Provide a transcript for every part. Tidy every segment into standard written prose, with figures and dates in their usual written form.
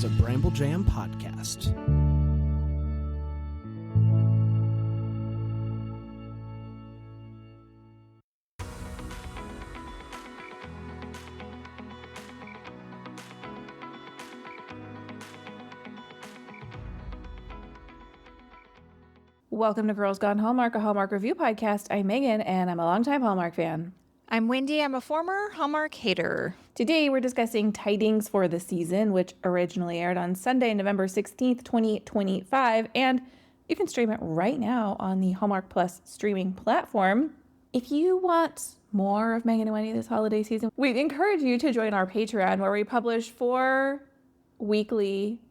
is a Bramble Jam podcast. Welcome to Girls Gone Hallmark, a Hallmark review podcast. I'm Megan, and I'm a longtime Hallmark fan. I'm Wendy. I'm a former Hallmark hater. Today, we're discussing Tidings for the season, which originally aired on Sunday, November 16th, 2025, and you can stream it right now on the Hallmark Plus streaming platform. If you want more of Megan and Wendy this holiday season, we encourage you to join our Patreon, where we publish 4 weekly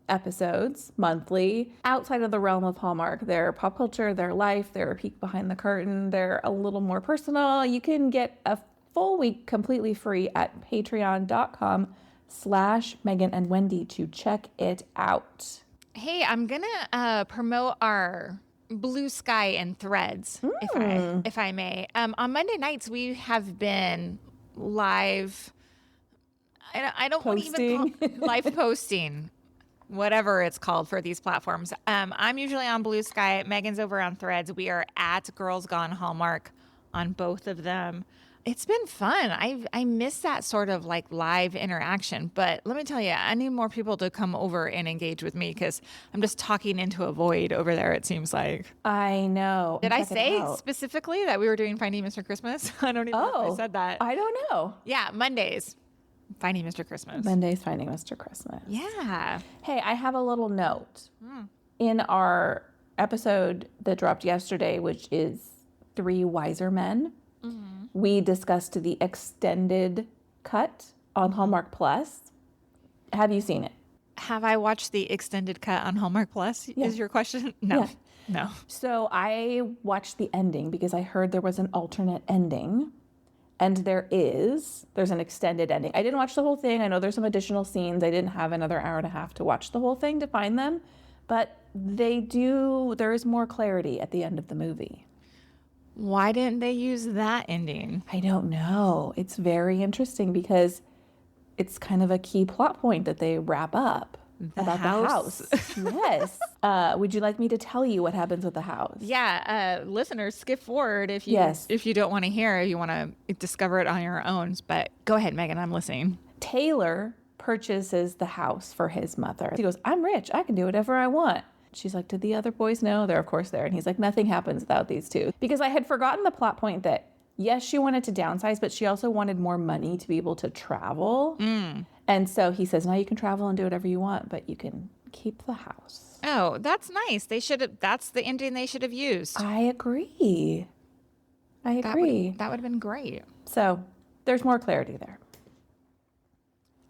episodes monthly outside of the realm of Hallmark. They're pop culture, they're life, they're a peek behind the curtain, they're a little more personal. You can get a full week completely free at patreon.com/Megan and Wendy to check it out. Hey, I'm gonna promote our Blue Sky and Threads, if I may. On Monday nights, we have been live. I don't want to even call live posting. Whatever it's called for these platforms. I'm usually on Blue Sky. Megan's over on Threads. We are at Girls Gone Hallmark on both of them. It's been fun. I miss that sort of like live interaction. But let me tell you, I need more people to come over and engage with me because I'm just talking into a void over there, it seems like. I know. Did I say specifically that we were doing Finding Mr. Christmas? I don't even know if I said that. I don't know. Yeah, Mondays. Finding Mr. Christmas. Monday's Finding Mr. Christmas. Yeah. Hey, I have a little note. In our episode that dropped yesterday, which is 3 Wiser Men, we discussed the extended cut on Hallmark Plus. Have you seen it? Have I watched the extended cut on Hallmark Plus? Yeah. Is your question? No. Yeah. No. So I watched the ending because I heard there was an alternate ending. And there's an extended ending. I didn't watch the whole thing. I know there's some additional scenes. I didn't have another hour and a half to watch the whole thing to find them. But there is more clarity at the end of the movie. Why didn't they use that ending? I don't know. It's very interesting because it's kind of a key plot point that they wrap up about the house. Yes. Would you like me to tell you what happens with the house? Yeah. Listeners, skip forward if you don't want to hear, if you want to discover it on your own. But go ahead, Megan. I'm listening. Taylor purchases the house for his mother. He goes, I'm rich. I can do whatever I want. She's like, did the other boys know? They're, of course, there. And he's like, nothing happens without these two. Because I had forgotten the plot point that, yes, she wanted to downsize, but she also wanted more money to be able to travel. And so he says, now you can travel and do whatever you want, but you can keep the house. Oh, that's nice. That's the ending they should have used. I agree. That would have been great. So there's more clarity there.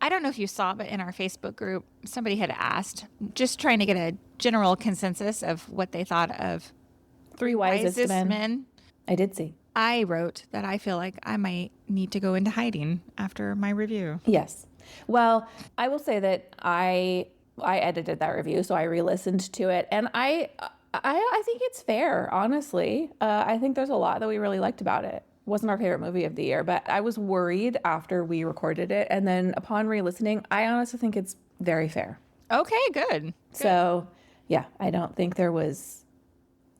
I don't know if you saw, but in our Facebook group, somebody had asked, just trying to get a general consensus of what they thought of 3 Wisest Men. I did see. I wrote that I feel like I might need to go into hiding after my review. Yes. Well, I will say that I edited that review, so I re-listened to it, and I think it's fair, honestly. I think there's a lot that we really liked about it. It wasn't our favorite movie of the year, but I was worried after we recorded it, and then upon re-listening, I honestly think it's very fair. Okay, good. So, yeah, I don't think there was...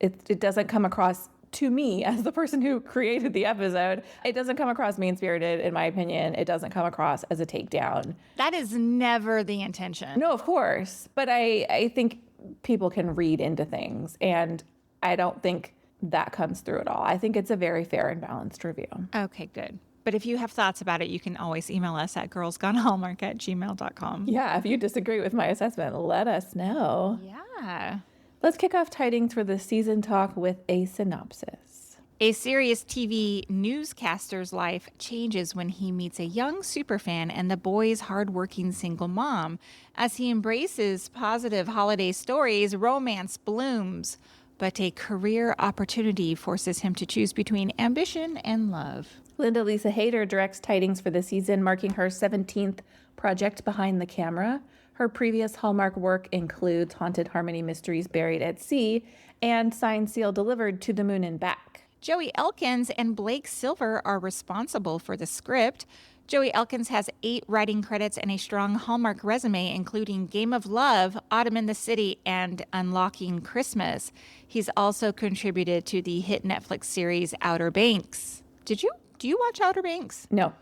It doesn't come across... To me, as the person who created the episode, it doesn't come across mean-spirited, in my opinion. It doesn't come across as a takedown. That is never the intention. No, of course. But I think people can read into things, and I don't think that comes through at all. I think it's a very fair and balanced review. Okay, good. But if you have thoughts about it, you can always email us at girlsgonehallmark@gmail.com. Yeah, if you disagree with my assessment, let us know. Yeah. Let's kick off Tidings for the season talk with a synopsis. A serious TV newscaster's life changes when he meets a young superfan and the boy's hardworking single mom. As he embraces positive holiday stories, romance blooms, but a career opportunity forces him to choose between ambition and love. Linda Lisa Hayter directs Tidings for the season, marking her 17th project behind the camera. Her previous Hallmark work includes Haunted Harmony Mysteries Buried at Sea and Signed, Sealed, Delivered, To the Moon and Back. Joey Elkins and Blake Silver are responsible for the script. Joey Elkins has 8 writing credits and a strong Hallmark resume, including Game of Love, Autumn in the City, and Unlocking Christmas. He's also contributed to the hit Netflix series Outer Banks. Do you watch Outer Banks? No.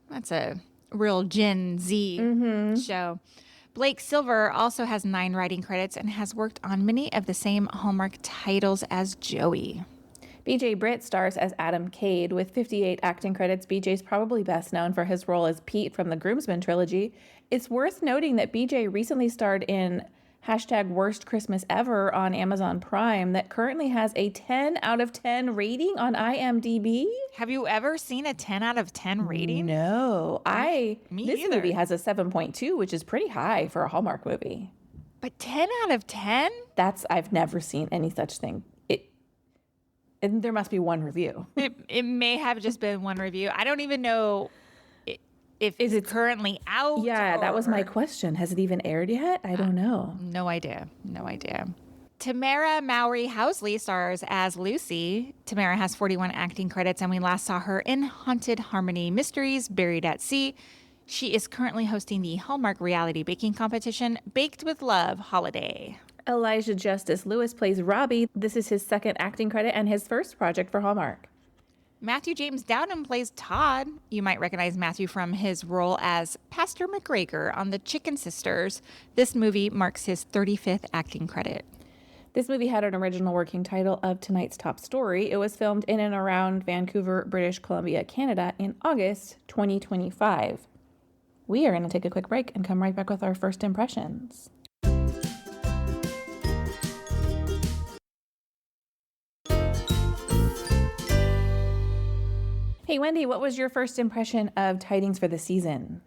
That's a real Gen Z show. Blake Silver also has 9 writing credits and has worked on many of the same Hallmark titles as Joey. BJ Britt stars as Adam Kade with 58 acting credits. BJ's probably best known for his role as Pete from the Groomsmen trilogy. It's worth noting that BJ recently starred in #Worst Christmas Ever on Amazon Prime that currently has a 10 out of 10 rating on IMDb. Have you ever seen a 10 out of 10 rating? No. Me This either. movie has a 7.2, which is pretty high for a Hallmark movie. But 10 out of 10? I've never seen any such thing. And there must be one review. It may have just been one review. I don't even know if it's currently out. Yeah, that was my question. Has it even aired yet? I don't know. No idea. Tamera Mowry-Housley stars as Lucy. Tamera has 41 acting credits, and we last saw her in Haunted Harmony Mysteries, Buried at Sea. She is currently hosting the Hallmark reality baking competition, Baked with Love Holiday. Elijah Justice Lewis plays Robbie. This is his second acting credit and his first project for Hallmark. Matthew James Downham plays Todd. You might recognize Matthew from his role as Pastor McGregor on The Chicken Sisters. This movie marks his 35th acting credit. This movie had an original working title of Tonight's Top Story. It was filmed in and around Vancouver, British Columbia, Canada in August 2025. We are going to take a quick break and come right back with our first impressions. Hey, Wendy, what was your first impression of Tidings for the season?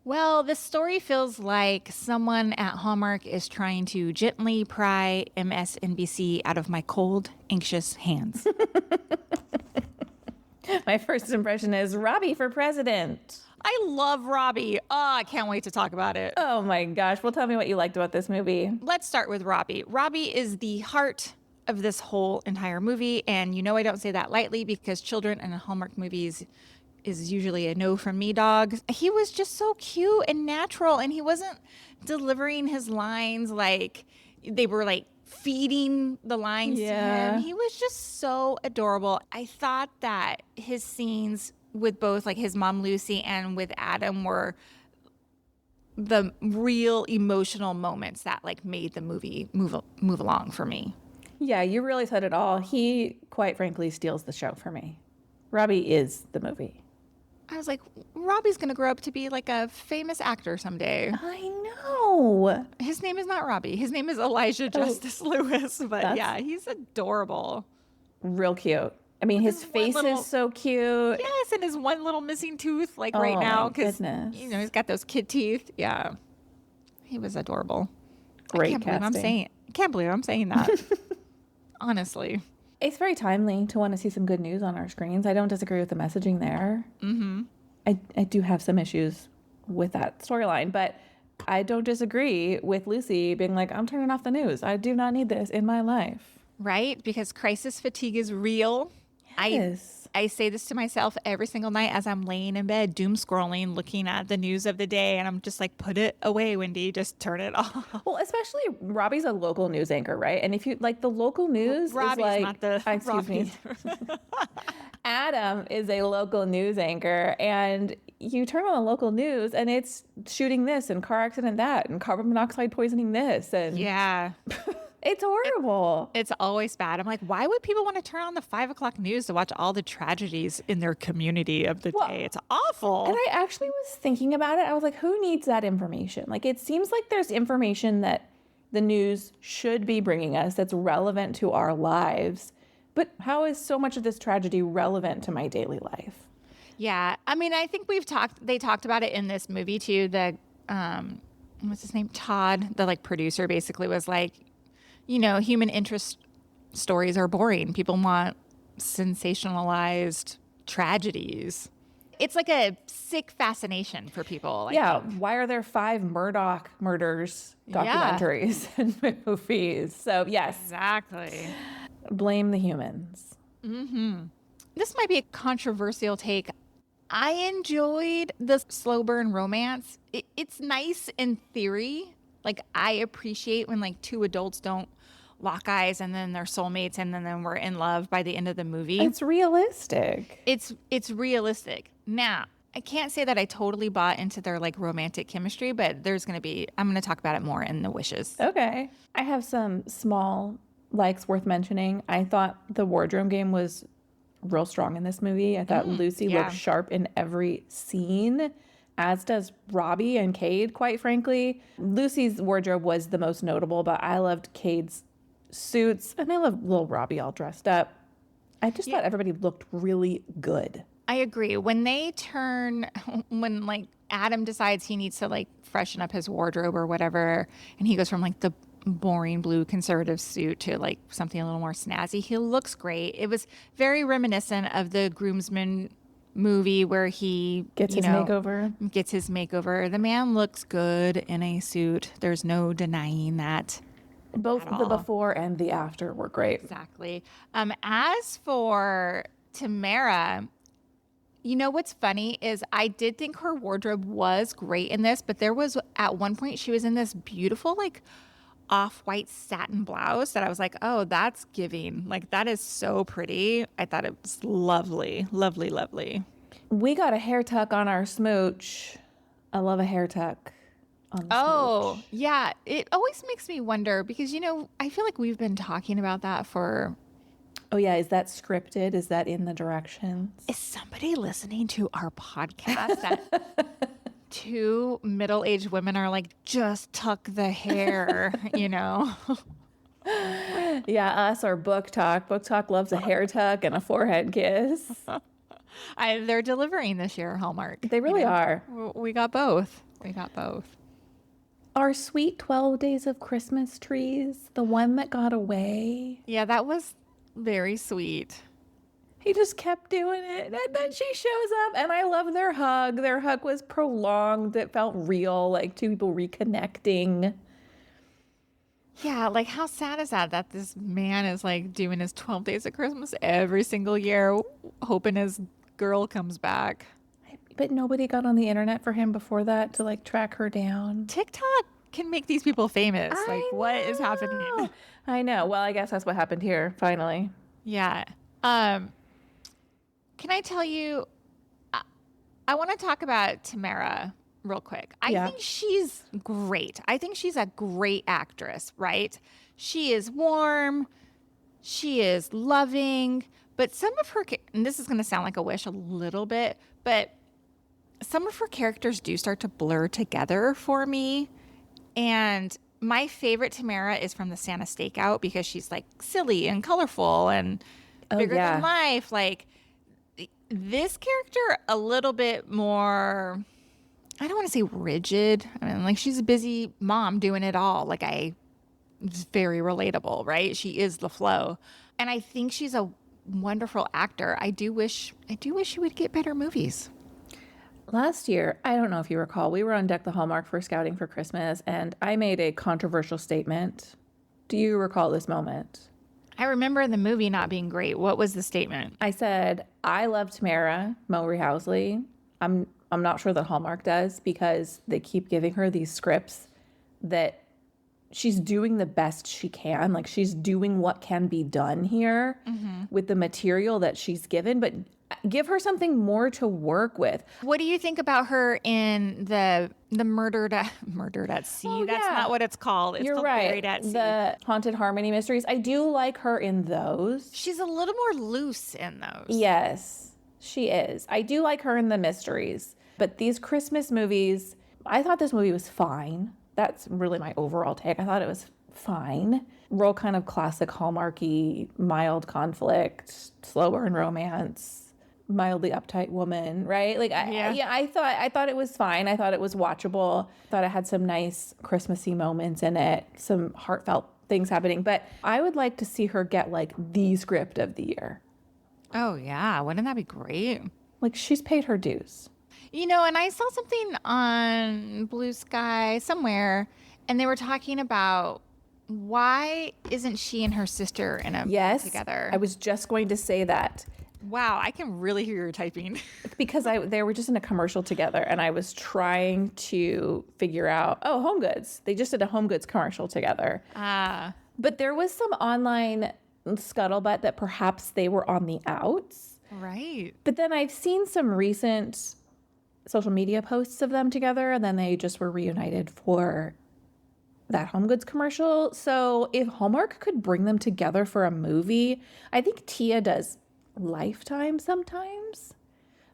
Well, this story feels like someone at Hallmark is trying to gently pry MSNBC out of my cold, anxious hands. My first impression is Robbie for president. I love Robbie. Oh, I can't wait to talk about it. Oh my gosh. Well, tell me what you liked about this movie. Let's start with Robbie. Robbie is the heart of this whole entire movie. And you know I don't say that lightly because children in Hallmark movies is usually a no from me, dog. He was just so cute and natural, and he wasn't delivering his lines like they were like feeding the lines to him. He was just so adorable. I thought that his scenes with both like his mom Lucy and with Adam were the real emotional moments that like made the movie move along for me. Yeah, you really said it all. He, quite frankly, steals the show for me. Robbie is the movie. I was like, Robbie's going to grow up to be like a famous actor someday. I know. His name is not Robbie. His name is Elijah Justice Lewis. But yeah, he's adorable. Real cute. I mean, his face is so cute. Yes, and his one little missing tooth, like right now, because you know he's got those kid teeth. Yeah, he was adorable. Great I can't believe I'm saying that. Honestly, it's very timely to want to see some good news on our screens. I don't disagree with the messaging there. Mm-hmm. I do have some issues with that storyline, but I don't disagree with Lucy being like, I'm turning off the news. I do not need this in my life. Right? Because crisis fatigue is real. Yes. I say this to myself every single night as I'm laying in bed, doom scrolling, looking at the news of the day. And I'm just like, put it away, Wendy. Just turn it off. Well, especially Robbie's a local news anchor, right? And if you like the local news Robbie's is like, not the excuse me. Adam is a local news anchor, and you turn on the local news and it's shooting this and car accident that and carbon monoxide poisoning this. And yeah. It's horrible. It's always bad. I'm like, why would people want to turn on the 5 o'clock news to watch all the tragedies in their community of the day? It's awful. And I actually was thinking about it. I was like, who needs that information? Like, it seems like there's information that the news should be bringing us that's relevant to our lives. But how is so much of this tragedy relevant to my daily life? Yeah. I mean, I think they talked about it in this movie too. The, what's his name? Todd, the like producer basically was like, you know, human interest stories are boring. People want sensationalized tragedies. It's like a sick fascination for people. Yeah. Why are there 5 Murdoch murders documentaries and movies? So, yes. Exactly. Blame the humans. Mm-hmm. This might be a controversial take. I enjoyed the slow burn romance. It's nice in theory. Like, I appreciate when like two adults don't lock eyes and then they're soulmates and then we're in love by the end of the movie. It's realistic. It's realistic. Now, I can't say that I totally bought into their like romantic chemistry, but I'm going to talk about it more in the wishes. Okay. I have some small likes worth mentioning. I thought the wardrobe game was real strong in this movie. I thought Lucy looked sharp in every scene, as does Robbie and Kade, quite frankly. Lucy's wardrobe was the most notable, but I loved Cade's suits, and I love little Robbie all dressed up. I just thought everybody looked really good. I agree. When like Adam decides he needs to like freshen up his wardrobe or whatever, and he goes from like the boring blue conservative suit to like something a little more snazzy, he looks great. It was very reminiscent of the Groomsman movie where he gets his makeover. The man looks good in a suit. There's no denying that. Both the before and the after were great. Exactly. As for Tamera, you know what's funny is I did think her wardrobe was great in this, but there was at one point she was in this beautiful like off-white satin blouse that I was like, oh, that's giving. Like, that is so pretty. I thought it was lovely, lovely, lovely. We got a hair tuck on our smooch. I love a hair tuck on the smooch. Yeah. It always makes me wonder because, you know, I feel like we've been talking about that for... Oh, yeah. Is that scripted? Is that in the directions? Is somebody listening to our podcast that two middle-aged women are like, just tuck the hair, you know? Yeah, us or Book Talk. Book Talk loves a hair tuck and a forehead kiss. They're delivering this year, Hallmark. They really are. We got both. Our sweet 12 Days of Christmas trees, the one that got away. Yeah, that was very sweet. He just kept doing it. And then she shows up, and I love their hug. Their hug was prolonged. It felt real, like two people reconnecting. Yeah, like how sad is that this man is like doing his 12 Days of Christmas every single year, hoping his girl comes back. But nobody got on the internet for him before that to like track her down. TikTok can make these people famous. What is happening? I know. Well, I guess that's what happened here, finally. Yeah. Can I tell you, I want to talk about Tamera real quick. I think she's great. I think she's a great actress, right? She is warm. She is loving. But some of her, and this is going to sound like a wish a little bit, but some of her characters do start to blur together for me. And my favorite Tamera is from the Santa Stakeout because she's like silly and colorful and bigger than life. Like, this character, a little bit more, I don't want to say rigid. I mean, like, she's a busy mom doing it all. Like, it's very relatable, right? She is the flow. And I think she's a wonderful actor. I do wish she would get better movies. Last year, I don't know if you recall, we were on Deck the Hallmark for Scouting for Christmas, and I made a controversial statement. Do you recall this moment? I remember the movie not being great. What was the statement? I said, I love Tamera Mowry-Housley. I'm not sure that Hallmark does because they keep giving her these scripts that she's doing the best she can. Like, she's doing what can be done here with the material that she's given, but give her something more to work with. What do you think about her in the Murdered at Sea? Oh, That's not what it's called. It's called right. Buried at Sea. The Haunted Harmony Mysteries. I do like her in those. She's a little more loose in those. Yes, she is. I do like her in the mysteries. But these Christmas movies, I thought this movie was fine. That's really my overall take. I thought it was fine. Real kind of classic Hallmarky, mild conflict, slow burn romance, mildly uptight woman, right? Like, I thought it was fine. I thought it was watchable. Thought it had some nice Christmassy moments in it, some heartfelt things happening. But I would like to see her get like the script of the year. Oh yeah, wouldn't that be great? Like, she's paid her dues. You know, and I saw something on Blue Sky somewhere, and they were talking about why isn't she and her sister in a movie together? I was just going to say that. Wow, I can really hear your typing. Because they were just in a commercial together, and I was trying to figure out, Home Goods. They just did a Home Goods commercial together. But there was some online scuttlebutt that perhaps they were on the outs. Right. But then I've seen some recent social media posts of them together, and then they just were reunited for that Home Goods commercial. So if Hallmark could bring them together for a movie, I think Tia does Lifetime sometimes.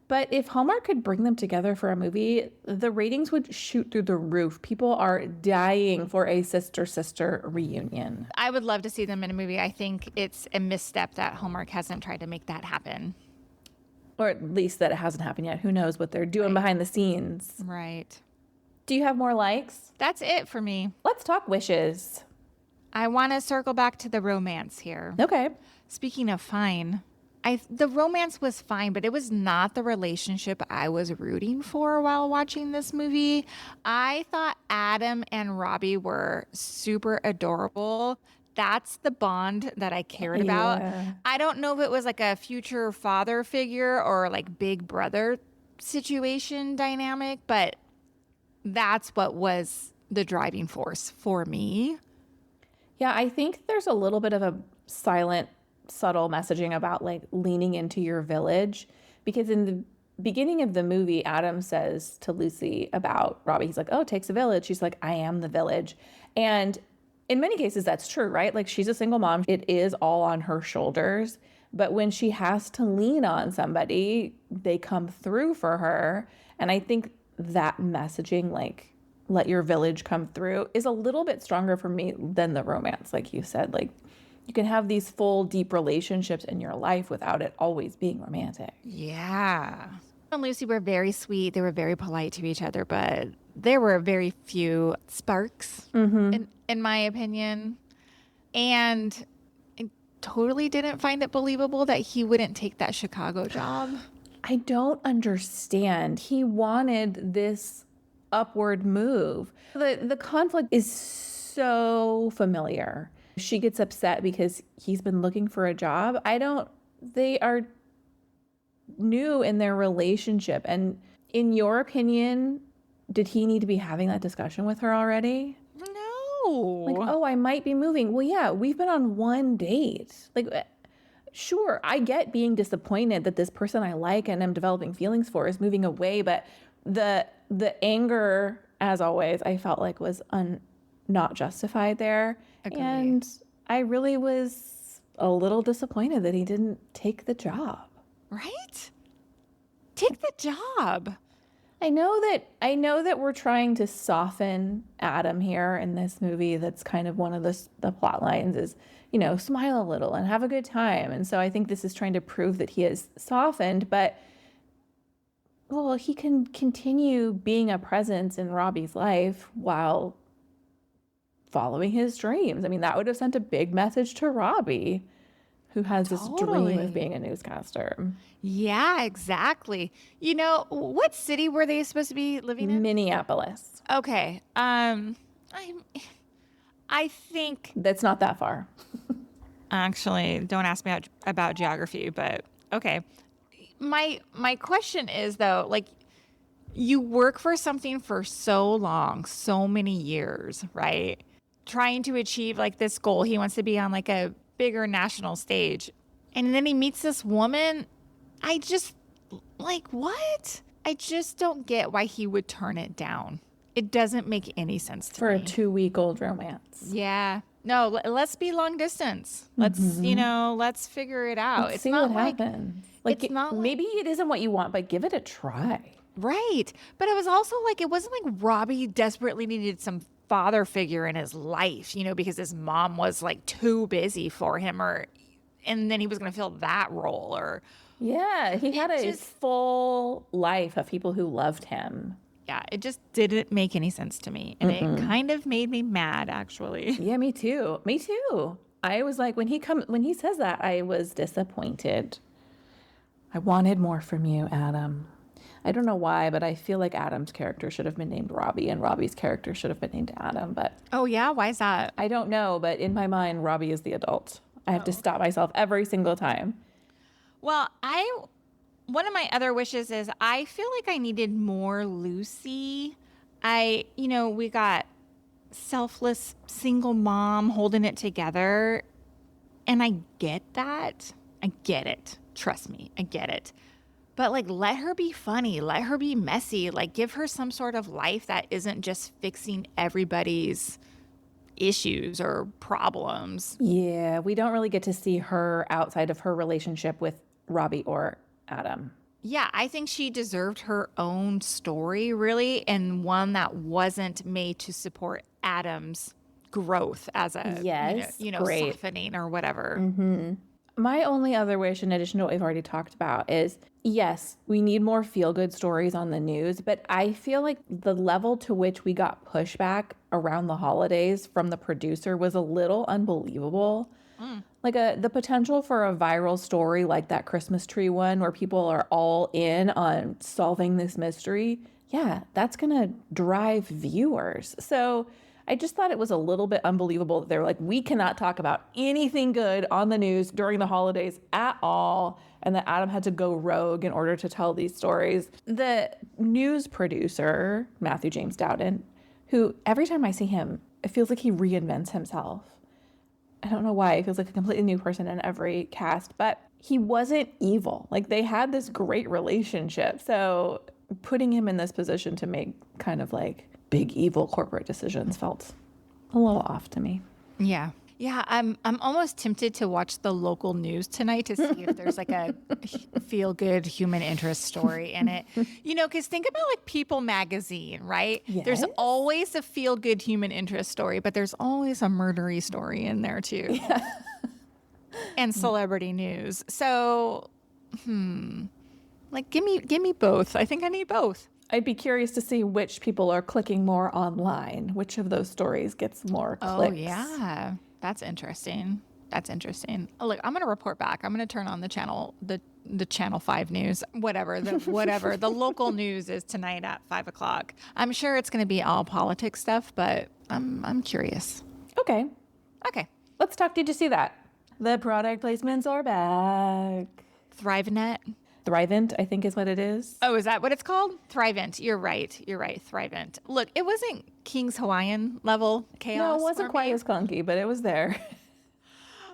But if Hallmark could bring them together for a movie, the ratings would shoot through the roof. People are dying for a sister-sister reunion. I would love to see them in a movie. I think it's a misstep that Hallmark hasn't tried to make that happen. Or at least that it hasn't happened yet. Who knows what they're doing behind the scenes. Right. Do you have more likes? That's it for me. Let's talk wishes. I want to circle back to the romance here. Okay. Speaking of fine, the romance was fine, but it was not the relationship I was rooting for while watching this movie. I thought Adam and Robbie were super adorable. That's the bond that I cared about. I don't know if it was like a future father figure or like big brother situation dynamic, but that's what was the driving force for me. Yeah, I think there's a little bit of a silent, subtle messaging about like leaning into your village, because in the beginning of the movie, Adam says to Lucy about Robbie, he's like, "Oh, it takes a village." She's like, "I am the village." And in many cases, that's true, right? Like, she's a single mom. It is all on her shoulders. But when she has to lean on somebody, they come through for her. And I think that messaging, like, let your village come through, is a little bit stronger for me than the romance. Like you said, like, you can have these full, deep relationships in your life without it always being romantic. Yeah. And Lucy were very sweet. They were very polite to each other, but there were very few sparks, in my opinion. And I totally didn't find it believable that he wouldn't take that Chicago job. I don't understand. He wanted this upward move. The conflict is so familiar. She gets upset because he's been looking for a job. They are new in their relationship. And in your opinion, did he need to be having that discussion with her already? No. Like, "Oh, I might be moving." Well, yeah, we've been on one date. Like, sure, I get being disappointed that this person I like and am developing feelings for is moving away, but the anger, as always, I felt like was not justified there. Agreed. And I really was a little disappointed that he didn't take the job. Right? Take the job. I know that we're trying to soften Adam here in this movie. That's kind of one of the plot lines is, smile a little and have a good time. And so I think this is trying to prove that he is softened, but he can continue being a presence in Robbie's life while following his dreams. I mean, that would have sent a big message to Robbie, who has this dream of being a newscaster. Yeah, exactly. What city were they supposed to be living in? Minneapolis. Okay. I think That's not that far. actually, don't ask me about geography, but okay. My question is though, like, you work for something for so long, so many years, right? Trying to achieve like this goal. He wants to be on like a bigger national stage. And then he meets this woman. I just, like, what? I just don't get why he would turn it down. It doesn't make any sense to me. For a 2-week-old romance. Yeah. No, let's be long distance. Let's, let's figure it out. Let's see what happens. Like, it's not maybe it isn't what you want, but give it a try. Right. But it was also like, it wasn't like Robbie desperately needed some father figure in his life, because his mom was like too busy for him, and then he was going to fill that role, or. Yeah, he had a full life of people who loved him. Yeah, it just didn't make any sense to me. And it kind of made me mad, actually. Yeah, me too. Me too. I was like, when he says that, I was disappointed. I wanted more from you, Adam. I don't know why, but I feel like Adam's character should have been named Robbie and Robbie's character should have been named Adam. But oh, yeah? Why is that? I don't know, but in my mind, Robbie is the adult. I have to stop myself every single time. Well, one of my other wishes is I feel like I needed more Lucy. We got selfless single mom holding it together. And I get that. I get it. Trust me, I get it. But like, let her be funny. Let her be messy. Like, give her some sort of life that isn't just fixing everybody's issues or problems. Yeah, we don't really get to see her outside of her relationship with Robbie or Adam. Yeah, I think she deserved her own story, really, and one that wasn't made to support Adam's growth as a great. softening or whatever. Mm-hmm. My only other wish, in addition to what we've already talked about, is yes, we need more feel-good stories on the news, but I feel like the level to which we got pushback around the holidays from the producer was a little unbelievable. Like the potential for a viral story like that Christmas tree one where people are all in on solving this mystery, yeah, that's going to drive viewers. So I just thought it was a little bit unbelievable that they were like, we cannot talk about anything good on the news during the holidays at all, and that Adam had to go rogue in order to tell these stories. The news producer, Matthew James Dowden, who every time I see him, it feels like he reinvents himself. I don't know why. It feels like a completely new person in every cast, but he wasn't evil. Like, they had this great relationship. So putting him in this position to make kind of like big evil corporate decisions felt a little off to me. Yeah. Yeah, I'm almost tempted to watch the local news tonight to see if there's like a feel-good human interest story in it. Because think about like People magazine, right? Yes. There's always a feel-good human interest story, but there's always a murdery story in there too. Yeah. And celebrity news. So, like give me both. I think I need both. I'd be curious to see which people are clicking more online. Which of those stories gets more clicks? Oh, yeah. That's interesting. Oh, look, I'm going to report back. I'm going to turn on the channel, the Channel 5 news, whatever the local news is tonight at 5:00. I'm sure it's going to be all politics stuff, but I'm curious. Okay. Let's talk. Did you see that? The product placements are back. Thrivent, I think is what it is. Oh, is that what it's called? Thrivent. You're right. Thrivent. Look, it wasn't King's Hawaiian level chaos. No, it wasn't quite as clunky, but it was there.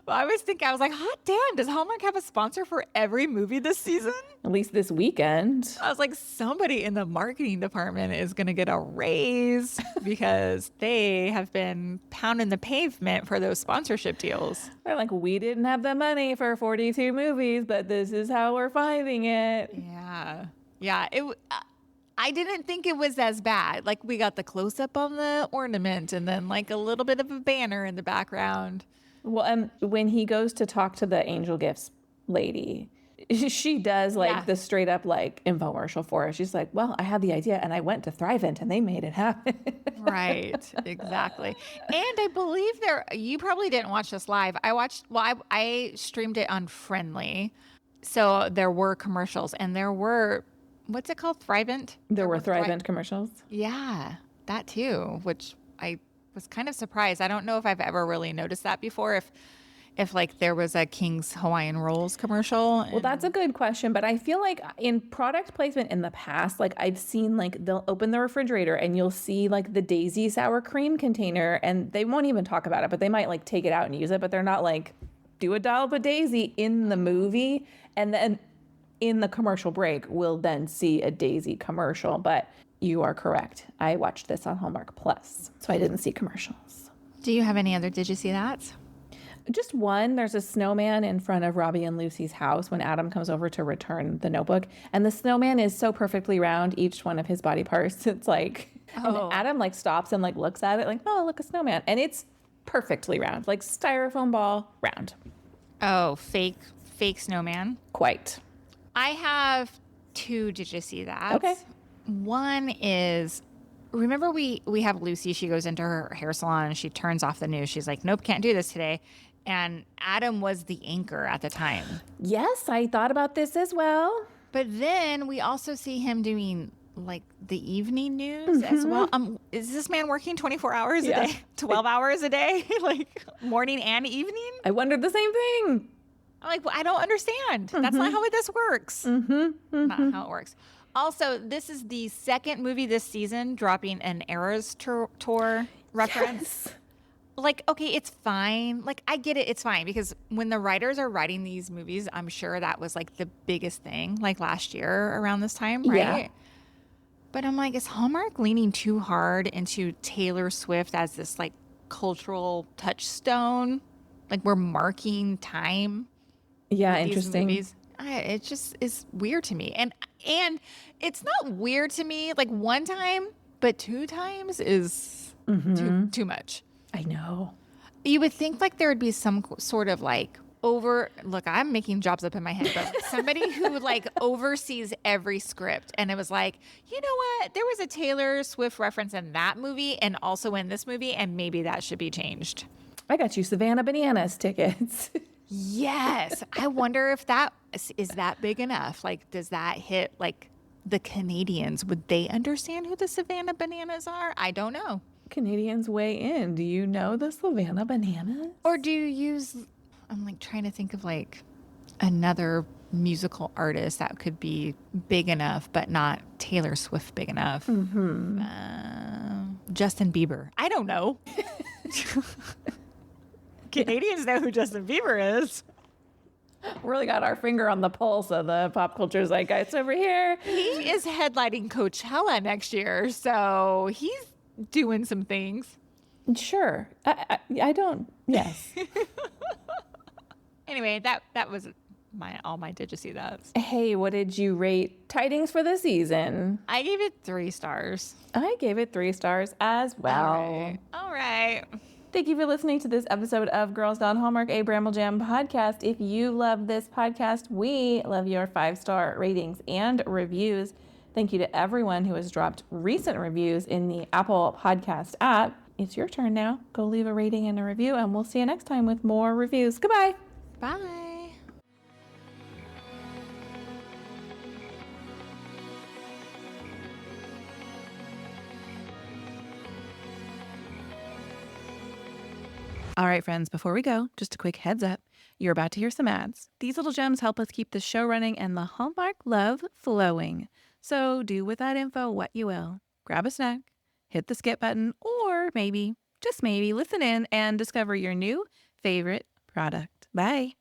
Well, I was like, hot damn, does Hallmark have a sponsor for every movie this season? At least this weekend. I was like, somebody in the marketing department is going to get a raise because they have been pounding the pavement for those sponsorship deals. They're like, we didn't have the money for 42 movies, but this is how we're finding it. Yeah. I didn't think it was as bad. Like, we got the close-up on the ornament and then like a little bit of a banner in the background. Well, when he goes to talk to the Angel Gifts lady, she does the straight up like infomercial for her. She's like, well, I had the idea and I went to Thrivent and they made it happen. Right. Exactly. And I believe you probably didn't watch this live. I streamed it on Friendly. So there were commercials and there were, what's it called? Thrivent? There were Thrivent commercials. Yeah, that too, which I was kind of surprised. I don't know if I've ever really noticed that before. If like there was a King's Hawaiian Rolls commercial. Well, that's a good question, but I feel like in product placement in the past, like I've seen like they'll open the refrigerator and you'll see like the Daisy sour cream container and they won't even talk about it, but they might like take it out and use it, but they're not like do a dollop of Daisy in the movie. And then in the commercial break, we'll then see a Daisy commercial, but you are correct. I watched this on Hallmark Plus, so I didn't see commercials. Do you have any other? Did you see that? Just one. There's a snowman in front of Robbie and Lucy's house when Adam comes over to return the notebook. And the snowman is so perfectly round, each one of his body parts. It's like, and Adam like stops and like looks at it like, oh, look, a snowman. And it's perfectly round, like styrofoam ball round. Oh, fake snowman. Quite. I have two. Did you see that? Okay. One is, remember we have Lucy, she goes into her hair salon and she turns off the news. She's like, nope, can't do this today. And Adam was the anchor at the time. Yes, I thought about this as well. But then we also see him doing like the evening news as well. Is this man working 24 hours a day, 12 hours a day, like morning and evening? I wondered the same thing. I'm like, well, I don't understand. That's not how this works. Not how it works. Also, this is the second movie this season dropping an Eras Tour reference. Yes. Like, okay, it's fine. Like, I get it. It's fine because when the writers are writing these movies, I'm sure that was like the biggest thing, like last year around this time, right? Yeah. But I'm like, is Hallmark leaning too hard into Taylor Swift as this like cultural touchstone? Like we're marking time. Yeah, with these interesting. movies? It just is weird to me. And it's not weird to me like one time, but 2 times is too much. I know. You would think like there would be some sort of like look, I'm making jobs up in my head, but somebody who like oversees every script. And it was like, you know what? There was a Taylor Swift reference in that movie and also in this movie, and maybe that should be changed. I got you Savannah Bananas tickets. Yes. I wonder if that is that big enough. Like, does that hit like the Canadians? Would they understand who the Savannah Bananas are? I don't know. Canadians weigh in. Do you know the Savannah Bananas? Or do you use, I'm like trying to think of like another musical artist that could be big enough, but not Taylor Swift big enough. Justin Bieber. I don't know. Canadians know who Justin Bieber is. Really got our finger on the pulse of the pop culture zeitgeist over here. He is headlining Coachella next year, so he's doing some things. Sure. I don't. Yes. Anyway, that was all my did you see that? Hey, what did you rate Tidings for the season? I gave it 3 stars. I gave it 3 stars as well. All right. Thank you for listening to this episode of Girls Gone Hallmark, a Bramble Jam podcast. If you love this podcast, we love your 5-star ratings and reviews. Thank you to everyone who has dropped recent reviews in the Apple Podcast app. It's your turn now. Go leave a rating and a review, and we'll see you next time with more reviews. Goodbye. Bye. All right, friends, before we go, just a quick heads up. You're about to hear some ads. These little gems help us keep the show running and the Hallmark love flowing. So do with that info what you will. Grab a snack, hit the skip button, or maybe, just maybe, listen in and discover your new favorite product. Bye.